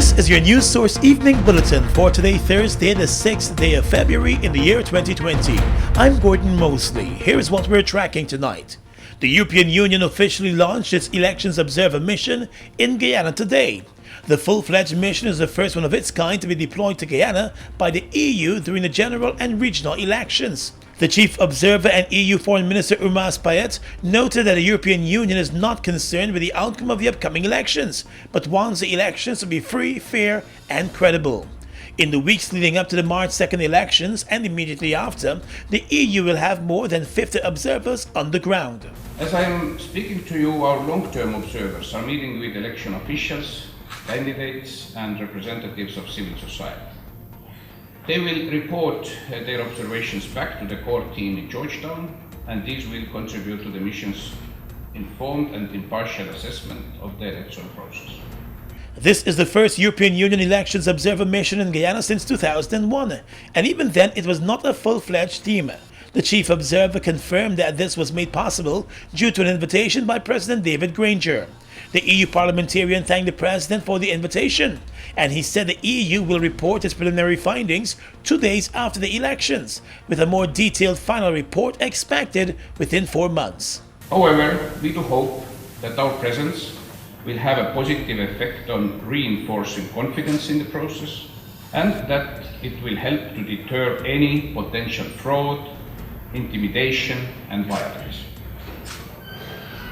This is your News Source Evening Bulletin for today, Thursday, the 6th day of February in the year 2020. I'm Gordon Mosley. Here's what we're tracking tonight. The European Union officially launched its Elections Observer Mission in Guyana today. The full-fledged mission is the first one of its kind to be deployed to Guyana by the EU during the general and regional elections. The chief observer and EU Foreign Minister Urmas Payet noted that the European Union is not concerned with the outcome of the upcoming elections, but wants the elections to be free, fair and credible. In the weeks leading up to the March 2nd elections and immediately after, the EU will have more than 50 observers on the ground. As I am speaking to you, our long-term observers are meeting with election officials, candidates and representatives of civil society. They will report their observations back to the core team in Georgetown, and these will contribute to the mission's informed and impartial assessment of the election process. This is the first European Union Elections Observer Mission in Guyana since 2001, and even then it was not a full-fledged team. The chief observer confirmed that this was made possible due to an invitation by President David Granger. The EU parliamentarian thanked the president for the invitation, and he said the EU will report its preliminary findings 2 days after the elections, with a more detailed final report expected within 4 months. However, we do hope that our presence will have a positive effect on reinforcing confidence in the process, and that it will help to deter any potential fraud, intimidation and violence.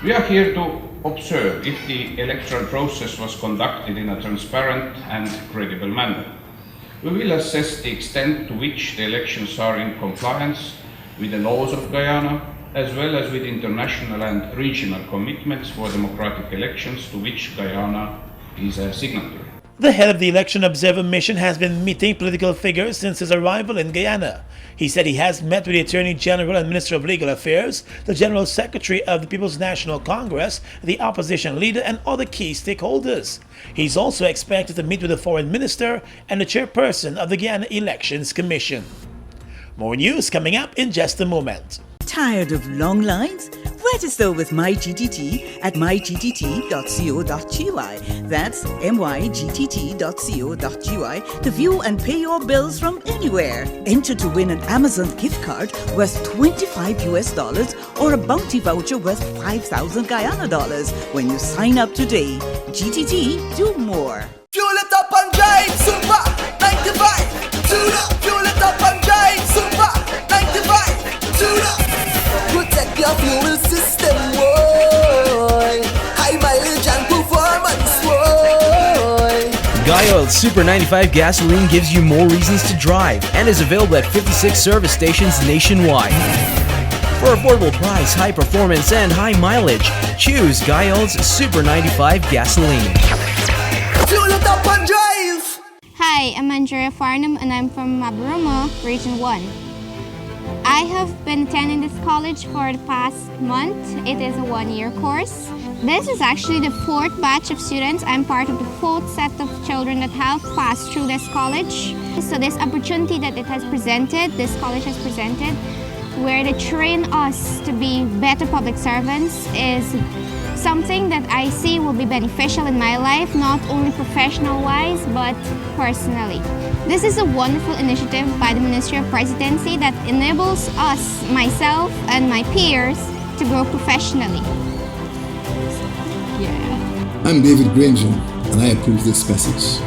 We are here to observe if the electoral process was conducted in a transparent and credible manner. We will assess the extent to which the elections are in compliance with the laws of Guyana, as well as with international and regional commitments for democratic elections to which Guyana is a signatory. The head of the Election Observer Mission has been meeting political figures since his arrival in Guyana. He said he has met with the Attorney General and Minister of Legal Affairs, the General Secretary of the People's National Congress, the opposition leader and other key stakeholders. He's also expected to meet with the Foreign Minister and the Chairperson of the Guyana Elections Commission. More news coming up in just a moment. Tired of long lines? Register with MyGTT at mygtt.co.gy. That's mygtt.co.gy to view and pay your bills from anywhere. Enter to win an Amazon gift card worth $25 or a bounty voucher worth 5,000 Guyana dollars when you sign up today. GTT, do more. Fuel it up and drive, Super 95. Tune up. Fuel it up and drive, Super 95. Tune up. Protect your fuel system, boy. High mileage and performance, boy. Guyoil Super 95 gasoline gives you more reasons to drive and is available at 56 service stations nationwide. For affordable price, high performance, and high mileage, choose Guyoil's Super 95 gasoline. Fuel it up and drive. Hi, I'm Andrea Farnham and I'm from Mabaruma, Region 1. I have been attending this college for the past month. It is a one-year course. This is actually the 4th batch of students. I'm part of the 4th set of children that have passed through this college. So this opportunity that it has presented, this college has presented, where they train us to be better public servants is something that I see will be beneficial in my life, not only professional-wise, but personally. This is a wonderful initiative by the Ministry of Presidency that enables us, myself, and my peers to grow professionally. Yeah. I'm David Granger, and I approve this message.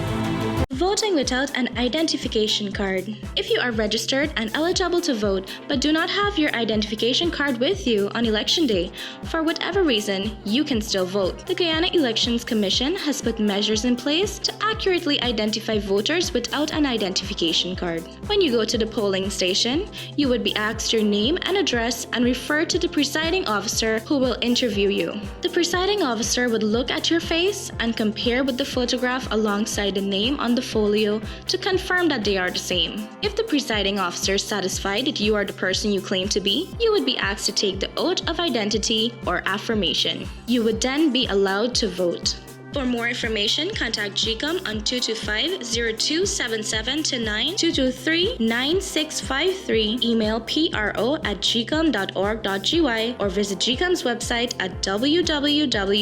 Voting without an identification card. If you are registered and eligible to vote but do not have your identification card with you on election day, for whatever reason, you can still vote. The Guyana Elections Commission has put measures in place to accurately identify voters without an identification card. When you go to the polling station, you would be asked your name and address and referred to the presiding officer who will interview you. The presiding officer would look at your face and compare with the photograph alongside the name on the folio to confirm that they are the same. If the presiding officer is satisfied that you are the person you claim to be, you would be asked to take the oath of identity or affirmation. You would then be allowed to vote. For more information, contact GCOM on 225-0277-9, 223-9653, email pro@gcom.org.gy, or visit GCOM's website at www.gcom.org.gy.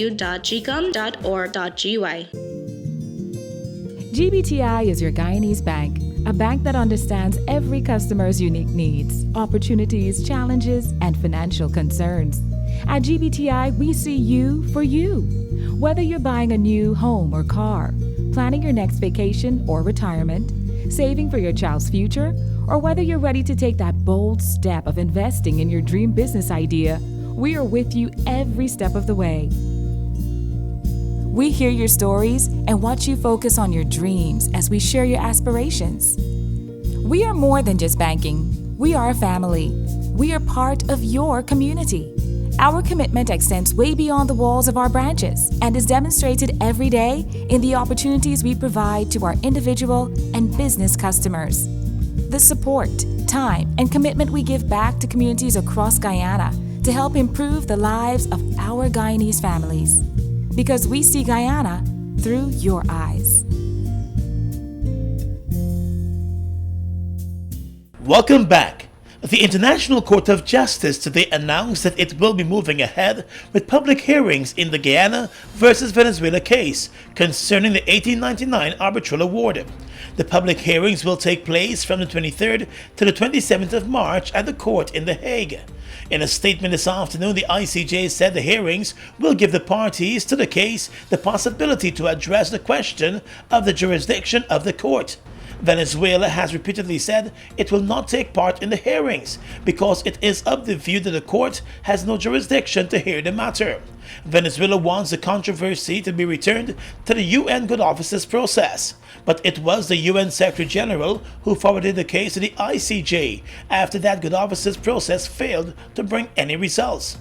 GBTI is your Guyanese bank, a bank that understands every customer's unique needs, opportunities, challenges, and financial concerns. At GBTI, we see you for you. Whether you're buying a new home or car, planning your next vacation or retirement, saving for your child's future, or whether you're ready to take that bold step of investing in your dream business idea, we are with you every step of the way. We hear your stories and watch you focus on your dreams as we share your aspirations. We are more than just banking. We are a family. We are part of your community. Our commitment extends way beyond the walls of our branches and is demonstrated every day in the opportunities we provide to our individual and business customers. The support, time, and commitment we give back to communities across Guyana to help improve the lives of our Guyanese families. Because we see Guyana through your eyes. Welcome back. The International Court of Justice today announced that it will be moving ahead with public hearings in the Guyana versus Venezuela case concerning the 1899 arbitral award. The public hearings will take place from the 23rd to the 27th of March at the court in The Hague. In a statement this afternoon, the ICJ said the hearings will give the parties to the case the possibility to address the question of the jurisdiction of the court. Venezuela has repeatedly said it will not take part in the hearings because it is of the view that the court has no jurisdiction to hear the matter. Venezuela wants the controversy to be returned to the UN Good Offices process, but it was the UN Secretary General who forwarded the case to the ICJ after that Good Offices process failed to bring any results.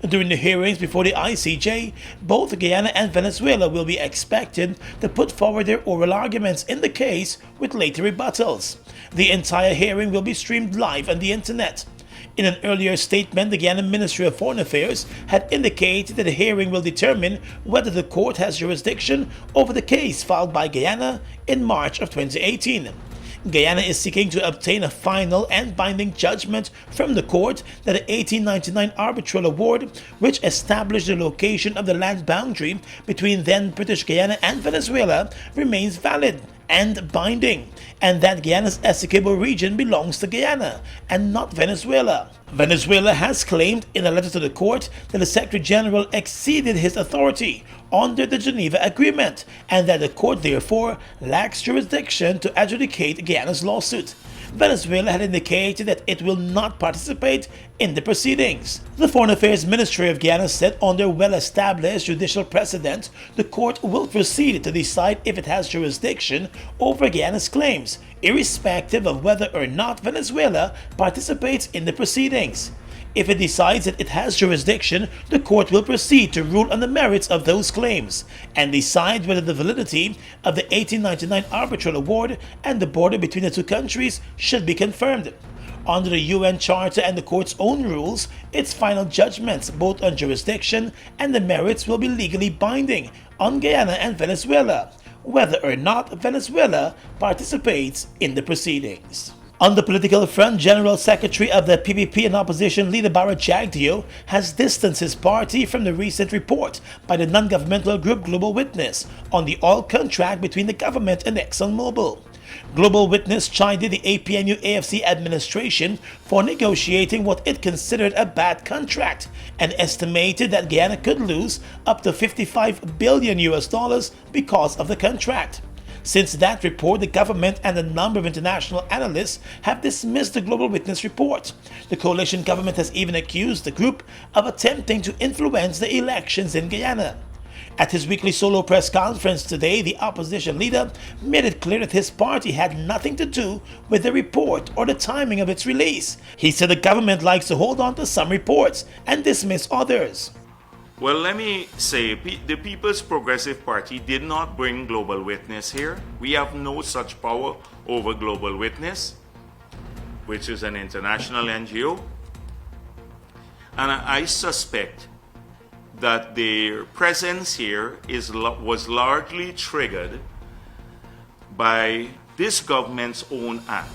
During the hearings before the ICJ, both Guyana and Venezuela will be expected to put forward their oral arguments in the case with later rebuttals. The entire hearing will be streamed live on the internet. In an earlier statement, the Guyana Ministry of Foreign Affairs had indicated that the hearing will determine whether the court has jurisdiction over the case filed by Guyana in March of 2018. Guyana is seeking to obtain a final and binding judgment from the court that the 1899 arbitral award, which established the location of the land boundary between then British Guyana and Venezuela, remains valid and binding, and that Guyana's Essequibo region belongs to Guyana and not Venezuela. Venezuela has claimed in a letter to the court that the Secretary General exceeded his authority under the Geneva Agreement and that the court therefore lacks jurisdiction to adjudicate Guyana's lawsuit. Venezuela had indicated that it will not participate in the proceedings. The Foreign Affairs Ministry of Guyana said under well-established judicial precedent, the court will proceed to decide if it has jurisdiction over Guyana's claims, irrespective of whether or not Venezuela participates in the proceedings. If it decides that it has jurisdiction, the court will proceed to rule on the merits of those claims and decide whether the validity of the 1899 arbitral award and the border between the two countries should be confirmed. Under the UN Charter and the court's own rules, its final judgments, both on jurisdiction and the merits, will be legally binding on Guyana and Venezuela, whether or not Venezuela participates in the proceedings. On the political front, General Secretary of the PPP and opposition leader Barrett Jagdeo has distanced his party from the recent report by the non-governmental group Global Witness on the oil contract between the government and ExxonMobil. Global Witness chided the APNU-AFC administration for negotiating what it considered a bad contract and estimated that Guyana could lose up to $55 billion because of the contract. Since that report, the government and a number of international analysts have dismissed the Global Witness report. The coalition government has even accused the group of attempting to influence the elections in Guyana. At his weekly solo press conference today, the opposition leader made it clear that his party had nothing to do with the report or the timing of its release. He said the government likes to hold on to some reports and dismiss others. Well, let me say, the People's Progressive Party did not bring Global Witness here. We have no such power over Global Witness, which is an international NGO. And I suspect that their presence here was largely triggered by this government's own act.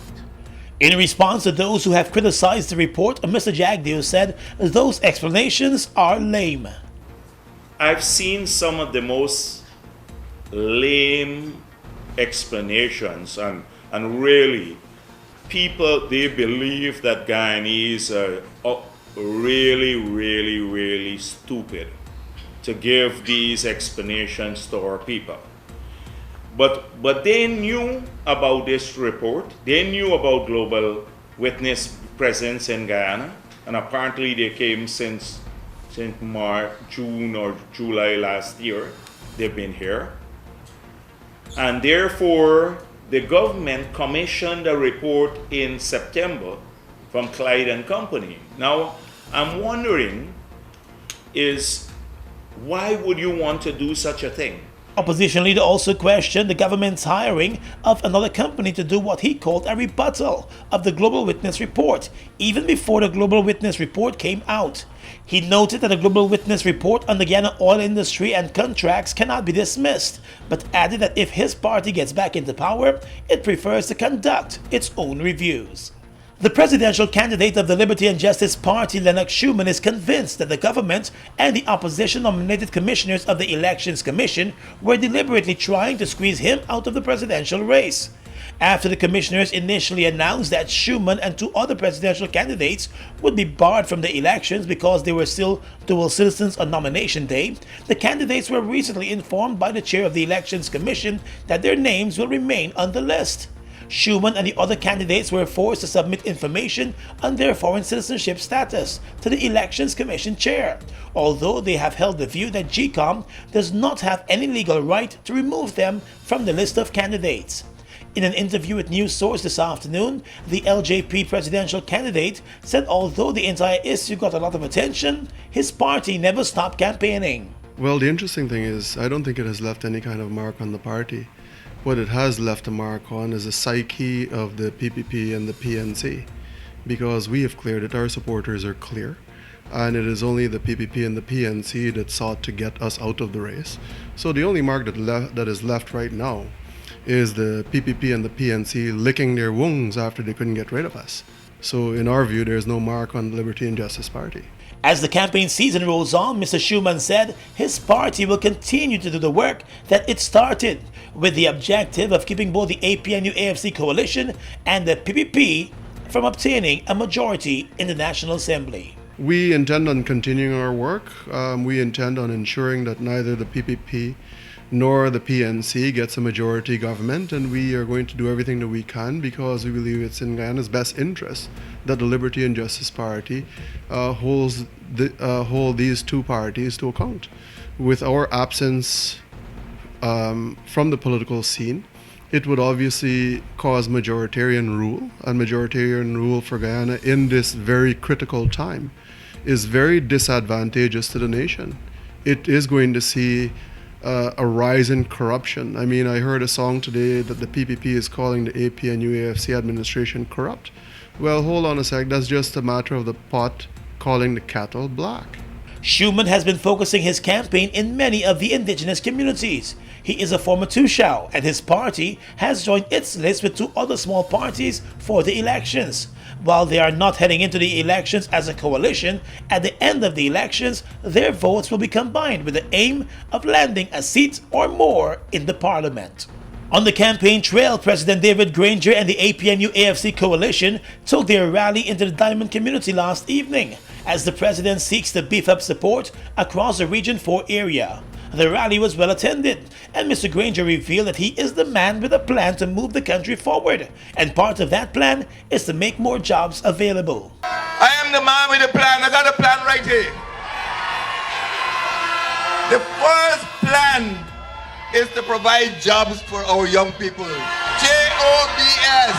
In response to those who have criticized the report, Mr. Jagdeo said those explanations are lame. I've seen some of the most lame explanations, and really, people, they believe that Guyanese are really, really, really stupid to give these explanations to our people. But they knew about this report. They knew about Global Witness presence in Guyana, and apparently they came since March, June or July last year. They've been here. And therefore, the government commissioned a report in September from Clyde and Company. Now, I'm wondering why would you want to do such a thing? Opposition leader also questioned the government's hiring of another company to do what he called a rebuttal of the Global Witness report, even before the Global Witness report came out. He noted that the Global Witness report on the Guyana oil industry and contracts cannot be dismissed, but added that if his party gets back into power, it prefers to conduct its own reviews. The presidential candidate of the Liberty and Justice Party, Lennox Schumann, is convinced that the government and the opposition-nominated commissioners of the Elections Commission were deliberately trying to squeeze him out of the presidential race. After the commissioners initially announced that Schumann and two other presidential candidates would be barred from the elections because they were still dual citizens on nomination day, the candidates were recently informed by the chair of the Elections Commission that their names will remain on the list. Schumann and the other candidates were forced to submit information on their foreign citizenship status to the Elections Commission chair, although they have held the view that GCOM does not have any legal right to remove them from the list of candidates. In an interview with News Source this afternoon, the LJP presidential candidate said although the entire issue got a lot of attention, his party never stopped campaigning. Well, the interesting thing is, I don't think it has left any kind of mark on the party. What it has left a mark on is the psyche of the PPP and the PNC, because we have cleared it, our supporters are clear, and it is only the PPP and the PNC that sought to get us out of the race. So the only mark that is left right now is the PPP and the PNC licking their wounds after they couldn't get rid of us. So in our view, there's no mark on the Liberty and Justice Party. As the campaign season rolls on, Mr. Schumann said his party will continue to do the work that it started, with the objective of keeping both the APNU-AFC coalition and the PPP from obtaining a majority in the National Assembly. We intend on continuing our work. We intend on ensuring that neither the PPP nor the PNC gets a majority government, and we are going to do everything that we can because we believe it's in Guyana's best interest that the Liberty and Justice Party hold these two parties to account. With our absence from the political scene, it would obviously cause majoritarian rule, and majoritarian rule for Guyana in this very critical time is very disadvantageous to the nation. It is going to see a rise in corruption. I mean, I heard a song today that the PPP is calling the APNU-AFC administration corrupt. Well, hold on a sec, that's just a matter of the pot calling the kettle black. Schumann has been focusing his campaign in many of the indigenous communities. He is a former Tushao, and his party has joined its list with two other small parties for the elections. While they are not heading into the elections as a coalition, at the end of the elections, their votes will be combined with the aim of landing a seat or more in the parliament. On the campaign trail, President David Granger and the APNU-AFC coalition took their rally into the Diamond community last evening, as the president seeks to beef up support across the Region 4 area. The rally was well attended, and Mr. Granger revealed that he is the man with a plan to move the country forward, and part of that plan is to make more jobs available. I am the man with a plan. I got a plan right here. The first plan is to provide jobs for our young people. JOBS.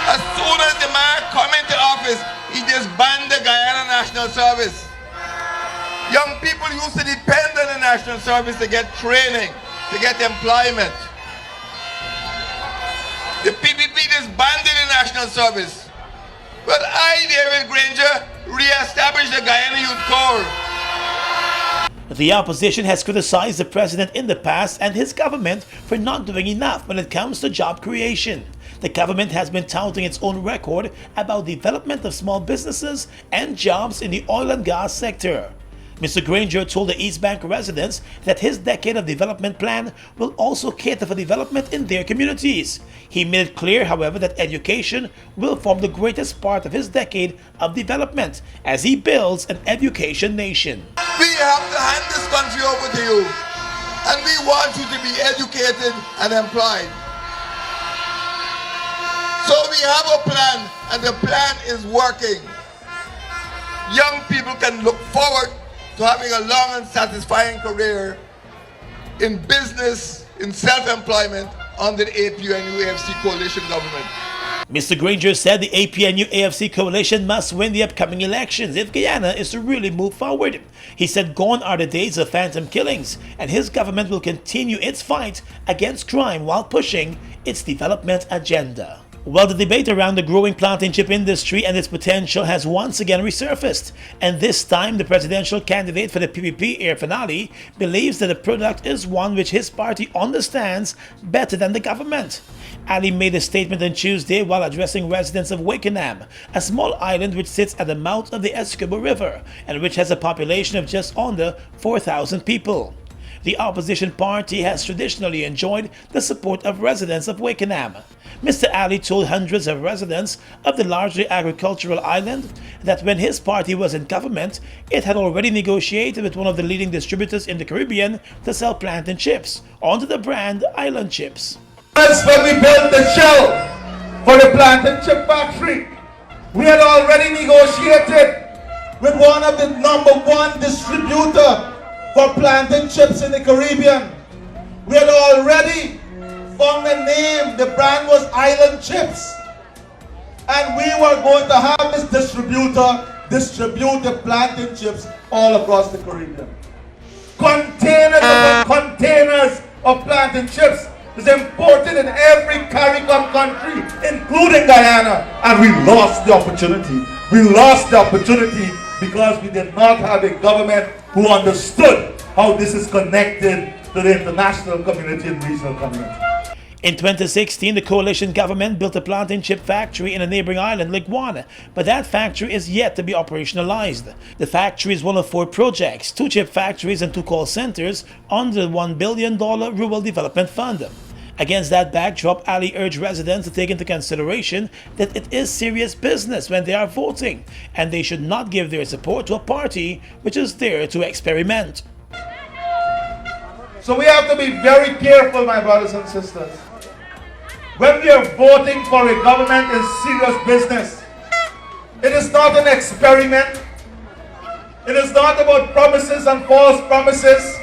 As soon as the man come into office, he just banned the Guyana National Service. Young people used to depend on the National Service to get training, to get employment. The PPP disbanded the National Service. Well, I, David Granger, re-established the Guyana Youth Corps. The opposition has criticized the president in the past and his government for not doing enough when it comes to job creation. The government has been touting its own record about development of small businesses and jobs in the oil and gas sector. Mr. Granger told the East Bank residents that his decade of development plan will also cater for development in their communities. He made it clear, however, that education will form the greatest part of his decade of development as he builds an education nation. We have to hand this country over to you, and we want you to be educated and employed. So we have a plan, and the plan is working. Young people can look forward to having a long and satisfying career in business, in self-employment under the APNU-AFC coalition government. Mr. Granger said the APNU-AFC coalition must win the upcoming elections if Guyana is to really move forward. He said gone are the days of phantom killings, and his government will continue its fight against crime while pushing its development agenda. Well, the debate around the growing plantain chip industry and its potential has once again resurfaced, and this time the presidential candidate for the PPP Air Finale believes that the product is one which his party understands better than the government. Ali made a statement on Tuesday while addressing residents of Wakenham, a small island which sits at the mouth of the Essequibo River and which has a population of just under 4,000 people. The opposition party has traditionally enjoyed the support of residents of Wakenham. Mr. Ali told hundreds of residents of the largely agricultural island that when his party was in government, it had already negotiated with one of the leading distributors in the Caribbean to sell plantain chips under the brand Island Chips. That's when we built the shell for the plantain chip factory. We had already negotiated with one of the #1 distributor for plantain chips in the Caribbean. We had already found a name. The brand was Island Chips. And we were going to have this distributor distribute the plantain chips all across the Caribbean. Containers upon containers of plantain chips is imported in every CARICOM country, including Guyana. And we lost the opportunity. We lost the opportunity because we did not have a government who understood how this is connected to the international community and regional community. In 2016, the coalition government built a plantain chip factory in a neighboring island, Guyana, but that factory is yet to be operationalized. The factory is one of 4 projects, 2 chip factories and 2 call centers under the $1 billion Rural Development Fund. Against that backdrop, Ali urged residents to take into consideration that it is serious business when they are voting, and they should not give their support to a party which is there to experiment. So we have to be very careful, my brothers and sisters. When we are voting for a government in serious business, it is not an experiment. It is not about promises and false promises.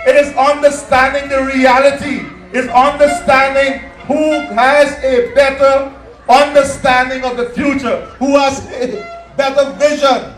It is understanding the reality. It's understanding who has a better understanding of the future, who has a better vision,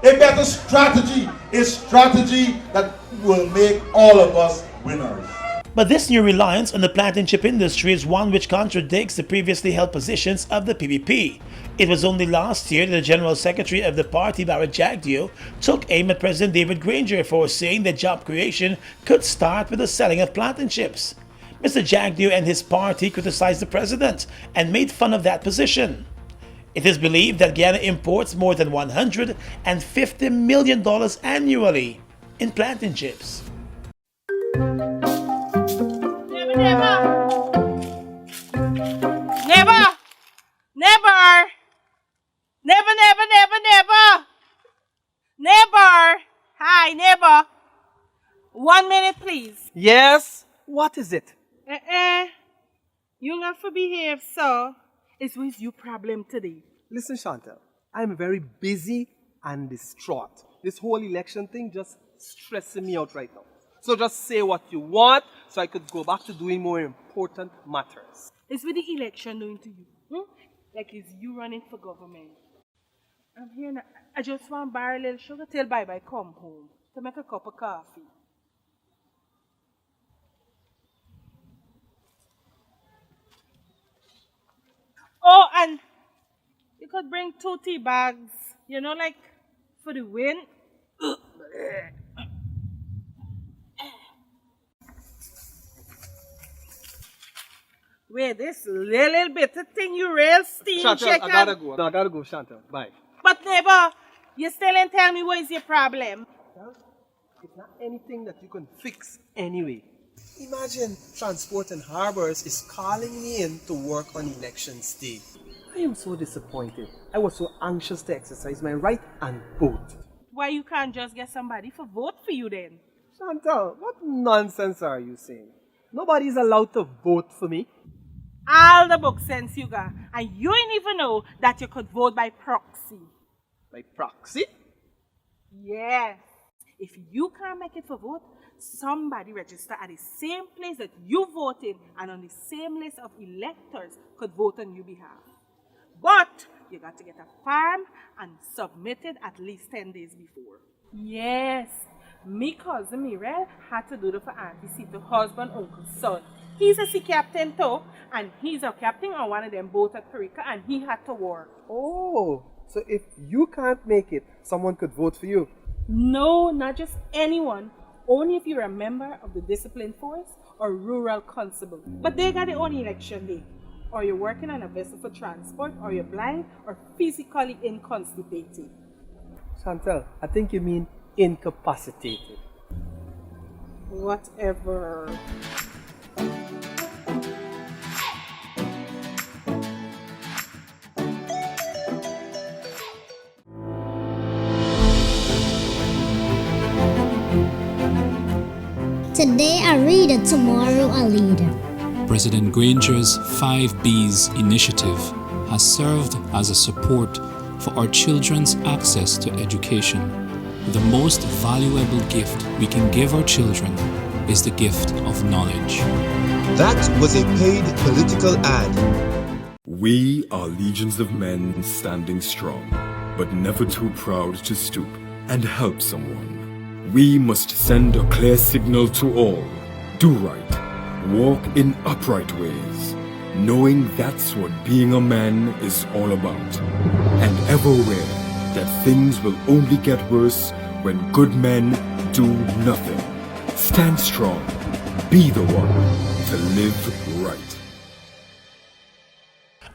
a better strategy, a strategy that will make all of us winners. But this new reliance on the plantain chip industry is one which contradicts the previously held positions of the PPP. It was only last year that the General Secretary of the party, Barrett Jagdeo, took aim at President David Granger for saying that job creation could start with the selling of plantain chips. Mr. Jagdeo and his party criticized the president and made fun of that position. It is believed that Guyana imports more than $150 million annually in plantain chips. Neighbor! Hi, neighbor! 1 minute, please. Yes? What is it? You have to behave, sir. It's with you problem today. Listen, Chantal, I'm very busy and distraught. This whole election thing just stressing me out right now. So just say what you want so I could go back to doing more important matters. It's with the election doing to you. Like it's you running for government. I'm here now. I just want to borrow a little sugar till bye-bye come home to make a cup of coffee. Oh, and you could bring 2 tea bags, you know, like for the win. Wait, this little bit of thing you real steam Chantal, check I gotta go. No, I gotta go, Chantal. Bye. But neighbor, you still ain't tell me what is your problem. It's not anything that you can fix anyway. Imagine Transport and Harbors is calling me in to work on elections day. I am so disappointed. I was so anxious to exercise my right and vote. Why you can't just get somebody to vote for you then? Chantal, what nonsense are you saying? Nobody's allowed to vote for me. All the book sense you got, and you ain't even know that you could vote by proxy. By proxy? Yes. If you can't make it for vote, somebody register at the same place that you voted and on the same list of electors could vote on your behalf. But you got to get a form and submit it at least 10 days before. Yes. Me cousin Mirel had to do it for Auntie Sito, husband, uncle, son. He's a sea captain too, and he's a captain on one of them boats at Perica, and he had to work. Oh, so if you can't make it, someone could vote for you? No, not just anyone. Only if you're a member of the discipline force or rural constable. But they got their own election day. Or you're working on a vessel for transport, or you're blind or physically inconstipated. Chantal, I think you mean incapacitated. Whatever. Today a reader, tomorrow a leader. President Granger's 5Bs initiative has served as a support for our children's access to education. The most valuable gift we can give our children is the gift of knowledge. That was a paid political ad. We are legions of men standing strong, but never too proud to stoop and help someone. We must send a clear signal to all. Do right. Walk in upright ways, knowing that's what being a man is all about. And ever aware that things will only get worse when good men do nothing. Stand strong. Be the one to live right.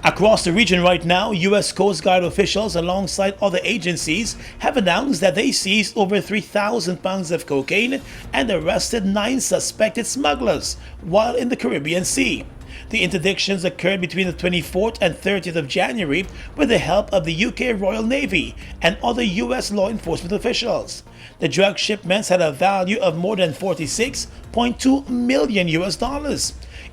Across the region right now, U.S. Coast Guard officials alongside other agencies have announced that they seized over 3,000 pounds of cocaine and arrested 9 suspected smugglers while in the Caribbean Sea. The interdictions occurred between the 24th and 30th of January with the help of the UK Royal Navy and other US law enforcement officials. The drug shipments had a value of more than $46.2 million.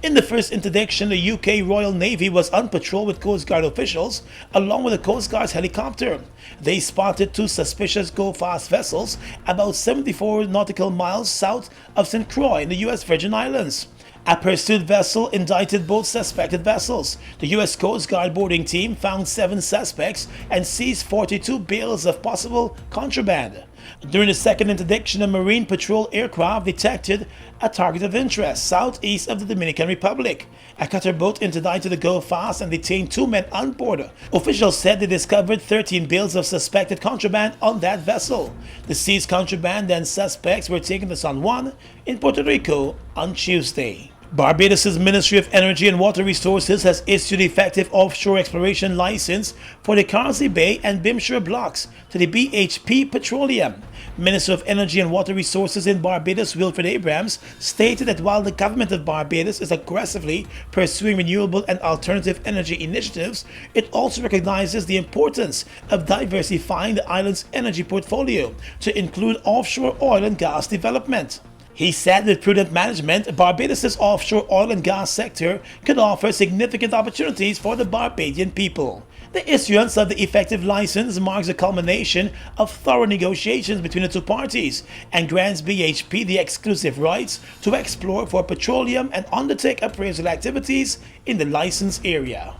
In the first interdiction, the UK Royal Navy was on patrol with Coast Guard officials along with the Coast Guard's helicopter. They spotted 2 suspicious go-fast vessels about 74 nautical miles south of St. Croix in the US Virgin Islands. A pursuit vessel indicted both suspected vessels. The U.S. Coast Guard boarding team found 7 suspects and seized 42 bales of possible contraband. During the second interdiction, a Marine Patrol aircraft detected a target of interest southeast of the Dominican Republic. A cutter boat interdicted the go-fast and detained 2 men on board. Officials said they discovered 13 bales of suspected contraband on that vessel. The seized contraband and suspects were taken to San Juan in Puerto Rico on Tuesday. Barbados' Ministry of Energy and Water Resources has issued effective offshore exploration license for the Carsey Bay and Bimshire blocks to the BHP Petroleum. Minister of Energy and Water Resources in Barbados, Wilfred Abrams, stated that while the government of Barbados is aggressively pursuing renewable and alternative energy initiatives, it also recognizes the importance of diversifying the island's energy portfolio to include offshore oil and gas development. He said with prudent management, Barbados' offshore oil and gas sector could offer significant opportunities for the Barbadian people. The issuance of the effective license marks a culmination of thorough negotiations between the 2 parties and grants BHP the exclusive rights to explore for petroleum and undertake appraisal activities in the licensed area.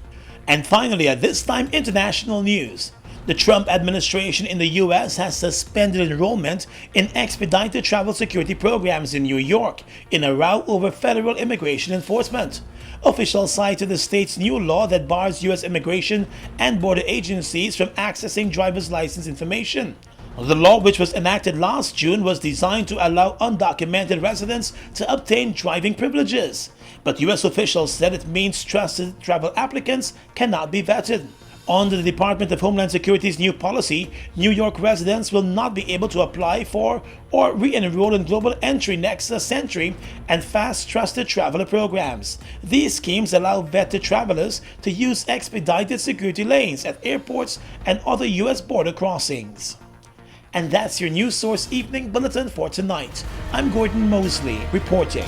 And finally, at this time, international news. The Trump administration in the U.S. has suspended enrollment in expedited travel security programs in New York in a row over federal immigration enforcement. Officials cited the state's new law that bars U.S. immigration and border agencies from accessing driver's license information. The law, which was enacted last June, was designed to allow undocumented residents to obtain driving privileges. But U.S. officials said it means trusted travel applicants cannot be vetted. Under the Department of Homeland Security's new policy, New York residents will not be able to apply for or re-enroll in Global Entry Next Century and Fast Trusted Traveler programs. These schemes allow vetted travelers to use expedited security lanes at airports and other U.S. border crossings. And that's your News Source Evening Bulletin for tonight. I'm Gordon Mosley reporting.